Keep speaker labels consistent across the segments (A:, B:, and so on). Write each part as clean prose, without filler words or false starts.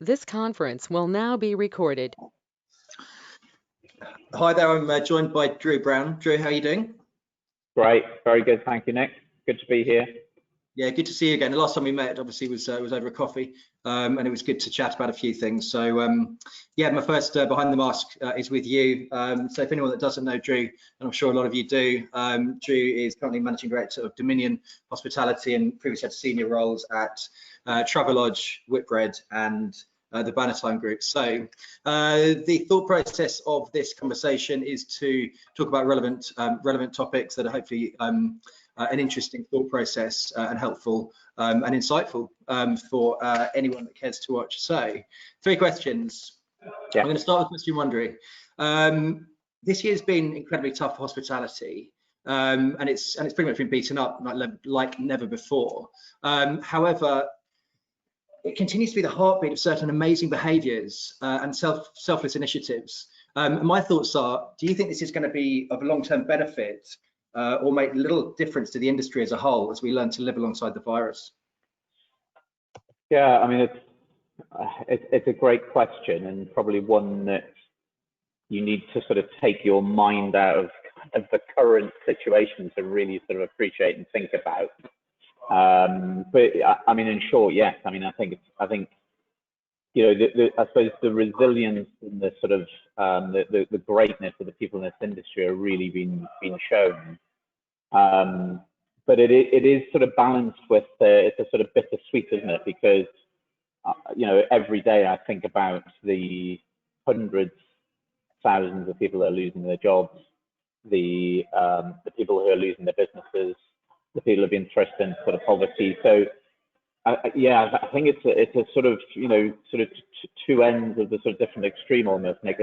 A: This conference will now be recorded.
B: Hi there, I'm joined by Drew Brown. Drew, how are you doing?
C: Great, very good, thank you, Nick. Good to be here.
B: Yeah, good to see you again. The last time we met, obviously, was over a coffee, and it was good to chat about a few things. So, yeah, my first Behind the Mask is with you. So, if anyone that doesn't know Drew, and I'm sure a lot of you do, Drew is currently Managing Director of Dominion Hospitality and previously had senior roles at Travelodge, Whitbread, and the Bannatyne Group. So the thought process of this conversation is to talk about relevant topics that are hopefully an interesting thought process and helpful and insightful for anyone that cares to watch. So 3 questions. Yeah. I'm going to start with question 1, Drew. This year's been incredibly tough for hospitality, and it's pretty much been beaten up like never before. However, it continues to be the heartbeat of certain amazing behaviours and selfless initiatives. My thoughts are, do you think this is going to be of long-term benefit or make little difference to the industry as a whole as we learn to live alongside the virus?
C: Yeah, I mean, it's a great question, and probably one that you need to sort of take your mind out of the current situation to really sort of appreciate and think about. But I mean, in short, yes. I mean, I think you know, I suppose the resilience and the sort of the greatness of the people in this industry are really been shown. But it is sort of balanced with it's a sort of bittersweet, isn't it? Because you know, every day I think about the hundreds, thousands of people that are losing their jobs, the people who are losing their businesses, the people who have been thrust into sort of poverty. So yeah, I think it's a sort of, you know, sort of two ends of the sort of different extreme almost, Nick.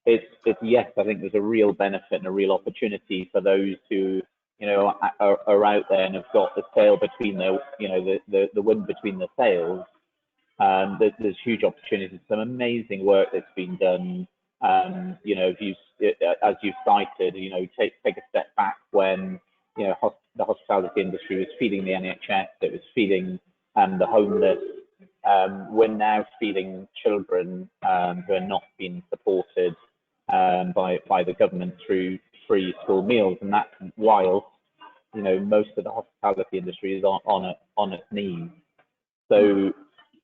C: It's yes, I think there's a real benefit and a real opportunity for those who, you know, are out there and have got the sail between their, you know, the wind between the sails. There's huge opportunities, some amazing work that's been done. You know, as you cited, you know, take a step back when, you know, the hospitality industry was feeding the NHS, it was feeding the homeless. We're now feeding children who are not being supported by the government through free school meals, and that's while, you know, most of the hospitality industry is on its knees. So,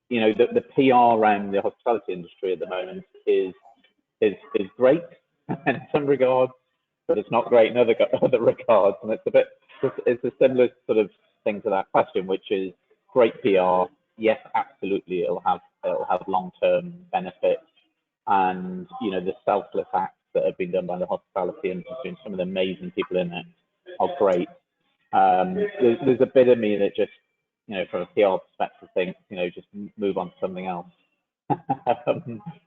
C: you know, the PR around the hospitality industry at the moment is great in some regards, but it's not great in other regards, and it's a similar sort of thing to that question, which is great PR. Yes, absolutely, it'll have long-term benefits, and you know, the selfless acts that have been done by the hospitality industry and some of the amazing people in it are great. There's a bit of me that just, you know, from a PR perspective, thinks, you know, just move on to something else.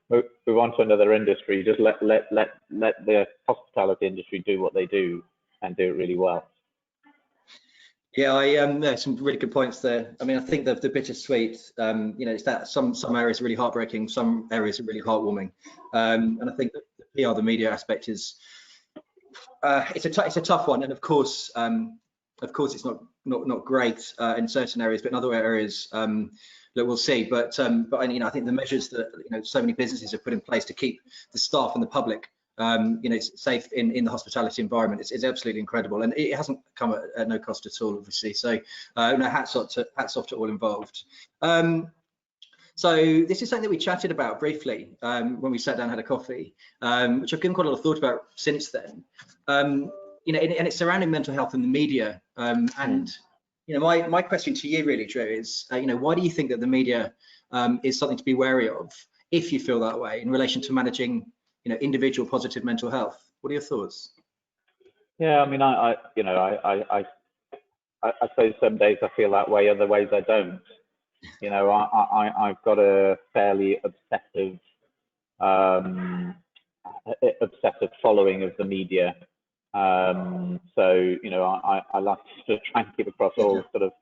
C: Move on to another industry. Just let the hospitality industry do what they do and do it really well.
B: Yeah, there's some really good points there. I mean, I think the bittersweet, you know, it's that some areas are really heartbreaking, some areas are really heartwarming, and I think that the PR, the media aspect is it's a tough one, and of course it's not great in certain areas, but in other areas that we'll see. But you know, I think the measures that, you know, so many businesses have put in place to keep the staff and the public, you know, safe in the hospitality environment, it's absolutely incredible, and it hasn't come at no cost at all, obviously. So no, hats off to all involved. So this is something that we chatted about briefly when we sat down and had a coffee, which I've given quite a lot of thought about since then. You know, and it's surrounding mental health in the media. And you know, my question to you really, Drew, is you know, why do you think that the media is something to be wary of, if you feel that way, in relation to managing, you know, individual positive mental health? What are your thoughts?
C: Yeah, I mean, I suppose some days I feel that way, other ways I don't. You know, I've got a fairly obsessive following of the media. So, you know, I like to try and keep across all sort of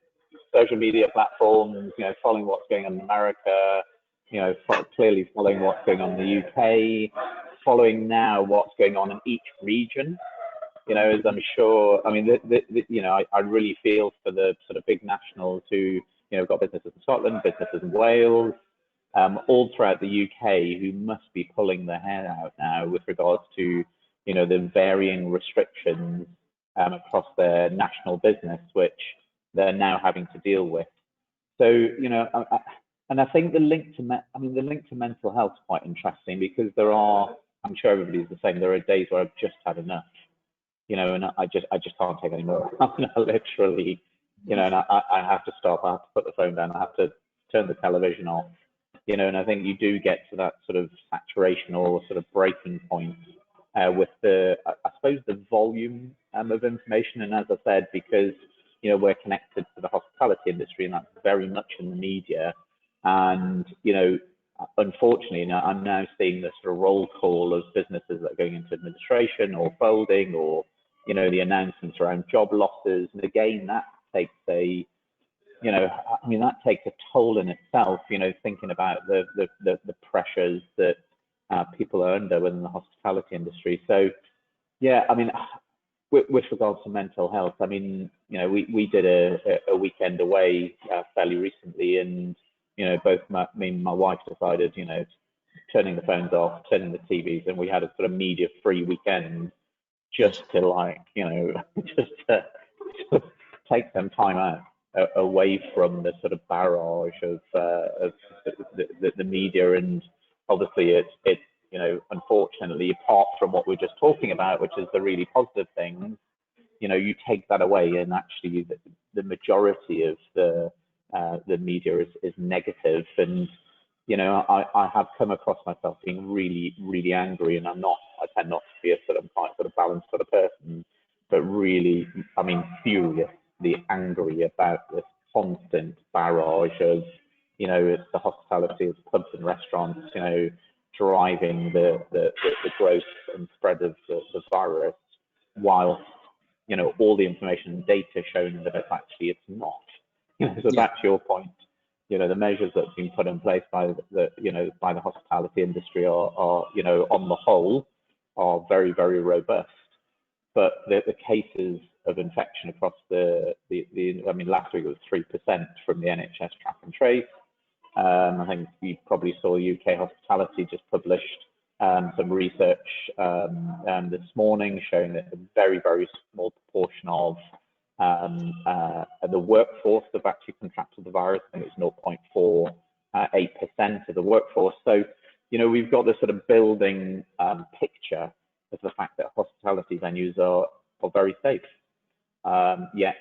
C: social media platforms, you know, following what's going on in America, you know, clearly following what's going on in the UK, following now what's going on in each region. You know, as I'm sure, I mean, you know, I really feel for the sort of big nationals who, you know, got businesses in Scotland, businesses in Wales, all throughout the UK who must be pulling their hair out now with regards to, you know, the varying restrictions across their national business, which they're now having to deal with. So, you know, and I think the link to mental health is quite interesting, because there are, I'm sure everybody's the same, there are days where I've just had enough, you know, and I just can't take any more. I literally, you know, and I have to stop, I have to put the phone down, I have to turn the television off, you know, and I think you do get to that sort of saturation or sort of breaking point with the, I suppose, the volume of information. And as I said, because, you know, we're connected to the hospitality industry, and that's very much in the media. And, you know, unfortunately, I'm now seeing this sort of roll call of businesses that are going into administration or folding, or, you know, the announcements around job losses. And again, that takes a, you know, I mean, that takes a toll in itself, you know, thinking about the pressures that people are under within the hospitality industry. So, yeah, I mean, with regards to mental health, I mean, you know, we did a weekend away fairly recently, and, you know, both me and my wife decided, you know, turning the phones off, turning the TVs, and we had a sort of media-free weekend just to, like, you know, just to take some time out away from the sort of barrage of the media. And obviously it's, you know, unfortunately, apart from what we're just talking about, which is the really positive things, you know, you take that away, and actually the majority of the media is negative. And, you know, I have come across myself being really, really angry, and I tend not to be a sort of quite sort of balanced sort of person, but really, I mean, furiously angry about this constant barrage of, you know, it's the hospitality, it's pubs and restaurants, you know, driving the growth and spread of the virus, whilst, you know, all the information and data showing that it's not. You know, so back to your point, you know, the measures that have been put in place by by the hospitality industry are, you know, on the whole, are very, very robust. But the cases of infection across I mean, last week it was 3% from the NHS track and trace. I think you probably saw UK Hospitality just published some research this morning showing that a very, very small proportion of the workforce have actually contracted the virus. I think it's 0.48% of the workforce. So, you know, we've got this sort of building picture of the fact that hospitality venues are very safe. Yet,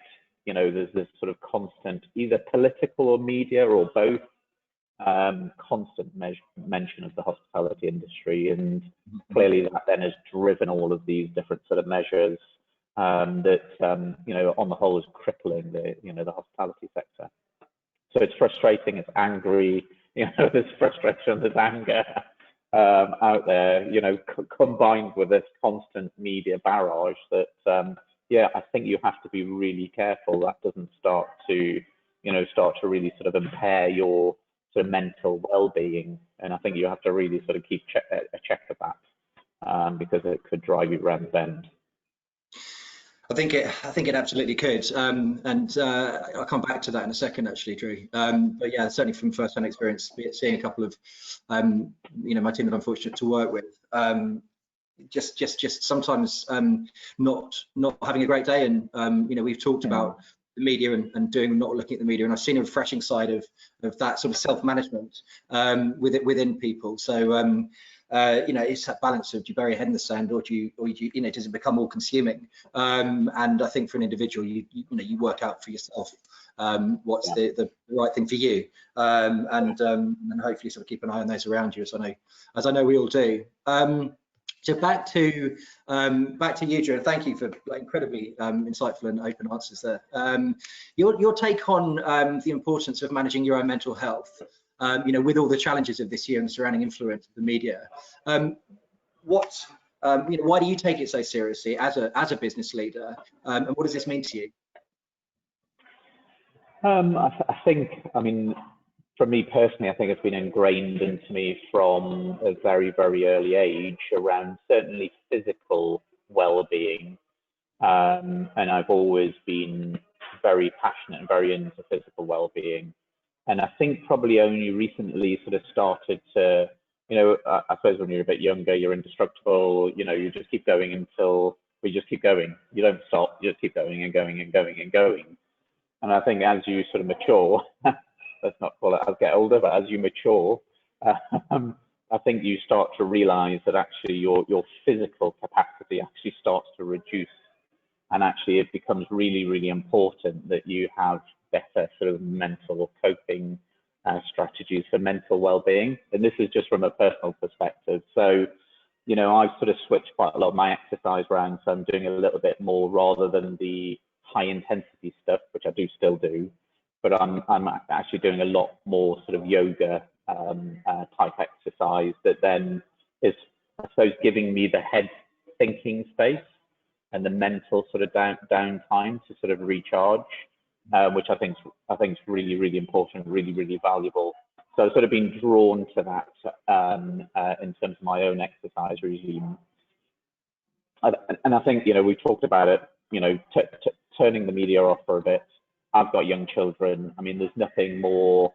C: you know, there's this sort of constant, either political or media or both, constant mention of the hospitality industry, and clearly that then has driven all of these different sort of measures that you know, on the whole, is crippling the hospitality sector. So it's frustrating, it's angry, you know, there's frustration, there's anger out there, you know, combined with this constant media barrage that yeah, I think you have to be really careful that doesn't start to really sort of impair your sort of mental well-being. And I think you have to really sort of keep a check of that, because it could drive you round the bend.
B: I think it absolutely could, and I'll come back to that in a second, actually, Drew. But yeah, certainly from first-hand experience, seeing a couple of you know, my team that I'm fortunate to work with, just sometimes not having a great day. And you know, we've talked about the media and not looking at the media, and I've seen a refreshing side of that sort of self-management within people. So you know, it's that balance of, do you bury your head in the sand, or do you you know, does it become all consuming? And I think for an individual, you know, you work out for yourself what's the right thing for you, and hopefully sort of keep an eye on those around you, as I know we all do. So back to you, Drew, and thank you for incredibly insightful and open answers there. Your take on the importance of managing your own mental health, you know, with all the challenges of this year and the surrounding influence of the media. You know, why do you take it so seriously as a business leader, and what does this mean to you?
C: I think, I mean, for me personally, I think it's been ingrained into me from a very, very early age around certainly physical well-being. And I've always been very passionate and very into physical well-being. And I think probably only recently sort of started to, I suppose when you're a bit younger, you're indestructible, you just keep going until we just keep going. You don't stop, you just keep going and going and going and going. And I think as you sort of mature, let's not call it as get older, but as you mature, I think you start to realize that actually your physical capacity actually starts to reduce. And actually it becomes really, really important that you have better sort of mental coping strategies for mental well-being. And this is just from a personal perspective. So, I've sort of switched quite a lot of my exercise around. So I'm doing a little bit more rather than the high intensity stuff, which I do still do, but I'm actually doing a lot more sort of yoga type exercise that then is, I suppose, giving me the head thinking space and the mental sort of downtime to sort of recharge, which I think is really, really important, really, really valuable. So I've sort of been drawn to that in terms of my own exercise regime. And I think, we talked about it, turning the media off for a bit. I've got young children. I mean, there's nothing more,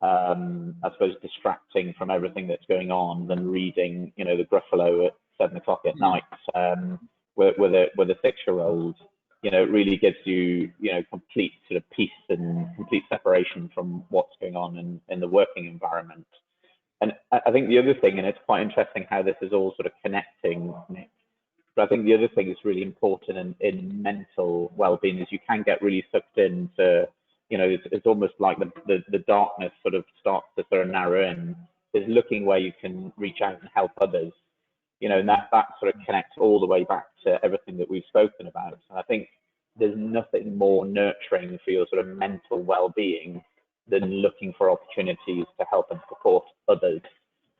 C: I suppose, distracting from everything that's going on than reading, the Gruffalo at 7 o'clock at night with a 6-year-old. It really gives you, complete sort of peace and complete separation from what's going on in the working environment. And I think the other thing, and it's quite interesting how this is all sort of connecting, Nick, but I think the other thing that's really important in mental well-being is you can get really sucked into, it's almost like the darkness sort of starts to sort of narrow in, is looking where you can reach out and help others, and that sort of connects all the way back to everything that we've spoken about. And I think there's nothing more nurturing for your sort of mental well-being than looking for opportunities to help and support others.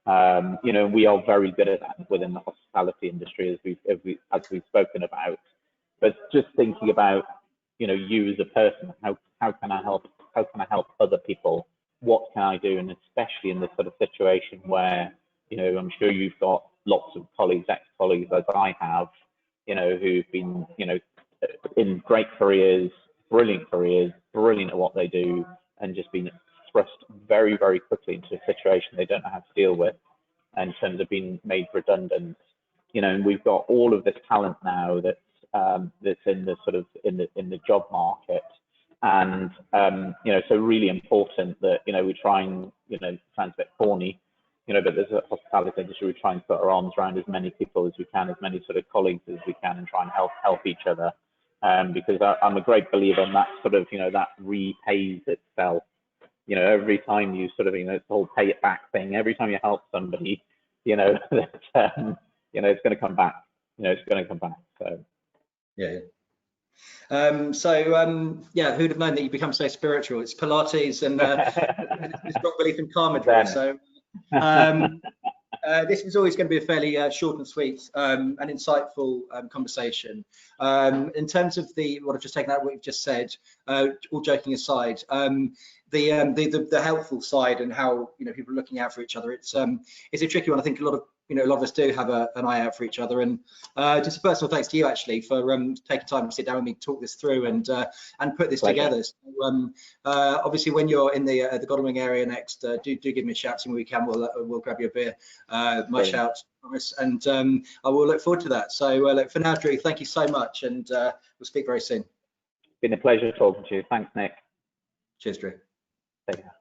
C: We are very good at that within the hospitality industry, as we've spoken about. But just thinking about, you as a person, how can I help? How can I help other people? What can I do? And especially in this sort of situation where, I'm sure you've got lots of colleagues, ex-colleagues, as I have, who've been, in great careers, brilliant at what they do, and just been thrust very, very quickly into a situation they don't know how to deal with in terms of being made redundant. And we've got all of this talent now that's in the sort of in the job market, and so really important that we try and sounds a bit corny, but there's a hospitality industry, we try and put our arms around as many people as we can, as many sort of colleagues as we can, and try and help each other, because I'm a great believer in that sort of that repays itself. Every time you sort of it's the whole pay it back thing. Every time you help somebody, that it's going to come back. It's going to come back. So
B: yeah. Yeah, who'd have known that you become so spiritual? It's Pilates and it's got belief in karma drill. So this is always going to be a fairly short and sweet and insightful conversation. In terms of what I've just taken out, what you've just said, all joking aside, the helpful side and how people are looking out for each other, it's a tricky one. I think a lot of us do have an eye out for each other, and just a personal thanks to you actually for taking time to sit down with me, talk this through, and put this together. So, obviously, when you're in the Godalming area next, do give me a shout. See when we can. We'll grab you a beer. My shout, promise, and I will look forward to that. So, look, for now, Drew, thank you so much, and we'll speak very soon.
C: It's been a pleasure talking to you. Thanks, Nick.
B: Cheers, Drew.
C: Take care.